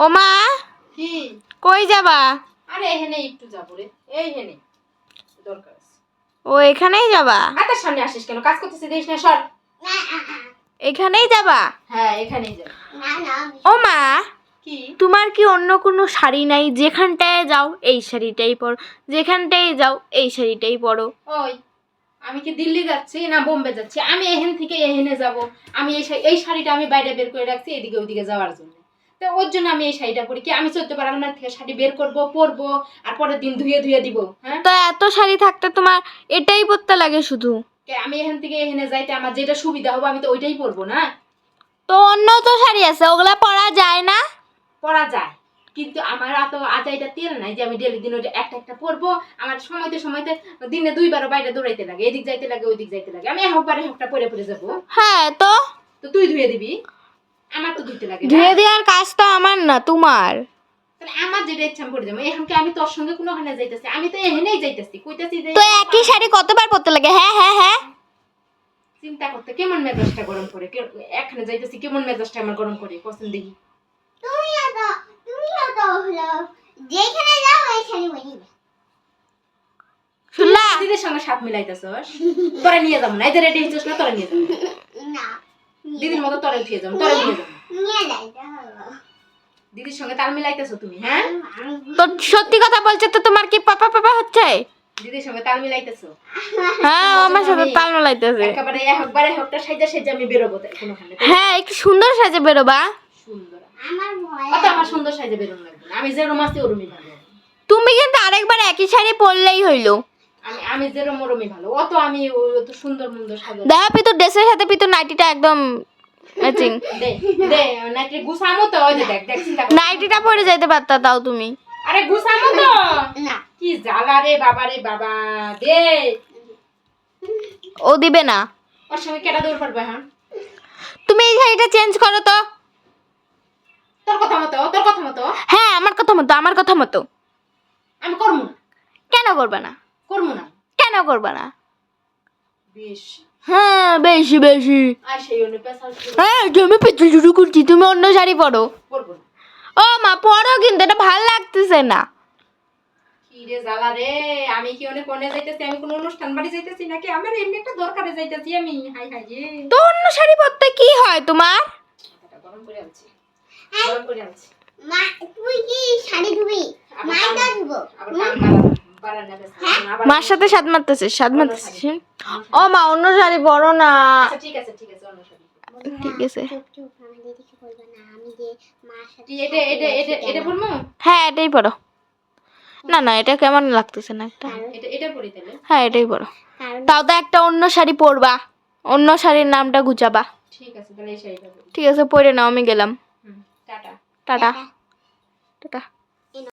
ও মা কি কই যাবা? আরে এখানে একটু যাবো রে, এইখানে দরকার আছে। ও এখানেই যাবা? হাতের সামনে আসিস কেন? কাজ করতেছিস দেখিস না, সর। এখানেই যাবা? হ্যাঁ এখানেই যাব। ও মা কি তোমার কি অন্য কোনো শাড়ি নাই? যেখানটায় যাও এই শাড়িটাই পরো, যেখানটায় যাও এই শাড়িটাই পরো। ওই আমি কি দিল্লি যাচ্ছি না বোম্বে যাচ্ছি? আমি এখান থেকে এখানে যাব। আমি এই শাড়িটা আমি বাইরে বের করে রাখছি এদিকে ওইদিকে যাওয়ার জন্য। তো ওর জন্য আমি এই শাড়িটা পরি। কি আমি 14 বার আলমারি থেকে শাড়ি বের করব, পরবো, আর পরের দিন ধুয়ে ধুয়ে দিব? হ্যাঁ, তো এত শাড়ি থাকতে তোমার এটাই পরতে লাগে শুধু? আমি এখান থেকে এখানে যাইতে আমার যেটা সুবিধা হবে আমি তো ওইটাই পরবো না? তো অন্য তো শাড়ি আছে, ওগুলা পরা যায় না? পরা যায়, কিন্তু আমার এত আজাইটা তেল নাই যে আমি ডেলি দিন ওইটা একটা একটা পরবো। আমার সময়তে দিনে 2 বারও বাইরে দৌড়াইতে লাগে, এদিক যাইতে লাগে ওইদিক যাইতে লাগে। আমি একবারে একটা পরে পরে যাবো? হ্যাঁ তো তো তুই ধুয়ে দিবি? আমার তো ধুইতে লাগে না। ধুয়ে দেওয়ার কাজ তো আমার না তোমার। তাহলে আমার যেটা ইচ্ছা আমি করে যাবো। এখানকে আমি তোর সঙ্গে কোনোখানে যাইতেছি? আমি তো এখানেই যাইতেছি, কইতাছি যে তো একই শাড়ি কতবার পরতে লাগে? হ্যাঁ হ্যাঁ হ্যাঁ চিন্তা করতে কেমন মেজাজটা গরম করে। এখানে যাইতেছি কেমন মেজাজটা আমার গরম করে, পছন্দ দেখি। যেখানে যাও ওই শাড়ি পরিবে। শুনলা? দিদির সঙ্গে সাথ মিলাইতেছস? তোরা নিয়ে যাবো না, এই যে রেডি হইছস না, তোরা নিয়ে যাবো না দিদির মতো, তোরা উঠিয়ে যাবো, তোরা নিয়ে যাবো। নিয়ে যাইতে হবে। দিদির সঙ্গে তাল মিলাইতেছো তুমি? হ্যাঁ, তো সত্যি কথা বলছে তো তোমার কি পাপা পাপা হচ্ছে? দিদির সঙ্গে তাল মিলাইতেছো? হ্যাঁ ও আমার সাথে তাল মিলাইতেছে। একেবারে একবারে একটা সাইজা সাইজা আমি বেরোবো কোনোখানে? হ্যাঁ একটু সুন্দর সাজে বেরোবা। সুন্দর আমার ভয় অত আমার সুন্দর সাইজে বেরোনো লাগবে না। আমি যে রুম আছি ওরুমই ভালো। তুমি কিন্তু আরেকবার একই শাড়ি পরলেই হইলো। আমি যে রুম ওরুমই ভালো। অত আমি অত সুন্দর মুন্দর সাজা দেখা পিতু ড্রেসের সাথে পিতু নাইটিটা একদম ম্যাচিং। দে দে নাইটি গুছামো তো। ওই যে দেখ দেখ, চিন্তা কর। নাইটিটা পরে যাইতে পারতা তাও তুমি। আরে গুছামো তো। না কি জ্বালা রে বাবা রে বাবা। দে, ও দিবে না। ওর সঙ্গে কেটা দৌড় পারবে? হ্যাঁ, তুমি এই শাড়িটা চেঞ্জ করো তো। তোর কথা মতো, তোর কথা মতো হ্যাঁ আমার কথা মতো, আমার কথা মতো। আমি করবো না। কেন করবে না? করবো না। কেন করবে না? বেশ, হ্যাঁ বেশি বেশি। আর সেই অনুপাত হ্যাঁ তুমি পিছু শুরু করছি, তুমি অন্য শাড়ি পরো। করবো না। ও মা পরো, কিন্তু এটা ভাল লাগতেছে না। কি রে জ্বালা রে। আমি কি অনেক কোনে যাইতেছি? আমি কোন অনুষ্ঠান বাড়ি যাইতেছি নাকি? আমার এমনি একটা দরকারে যাইতেছি আমি। হাই হাই রে, তো অন্য শাড়ি পরতে কি হয় তোমার? মাথাটা গরম করে আনছি, গরম করে আনছি। মা তুই কি শাড়ি ধুবি? মাইটা ধুবো। আবার কান বাড়ানা বেশি। মার সাথে স্বাদ মারতেছে, স্বাদ মারতেছে। ও মা অন্য শাড়ি পরো না। আচ্ছা ঠিক আছে ঠিক আছে, অন্য শাড়ি। ঠিক আছে। চুপ চুপ, আমার দিদিকে বলবে না আমি যে মার সাথে কি এটা এটা এটা এটা বলবো? হ্যাঁ এটাই পরো। না না এটা কেমন লাগতেছে না একটা। এটা এটা পরি তাহলে। হ্যাঁ এটাই পরো। কারণ তাও তো একটা অন্য শাড়ি পরবা, অন্য শাড়ির নামটা গুছাবা। ঠিক আছে তাহলে এই শাড়িটা পরি। ঠিক আছে পরে নাও, আমি গেলাম। টাটা। Tata tata.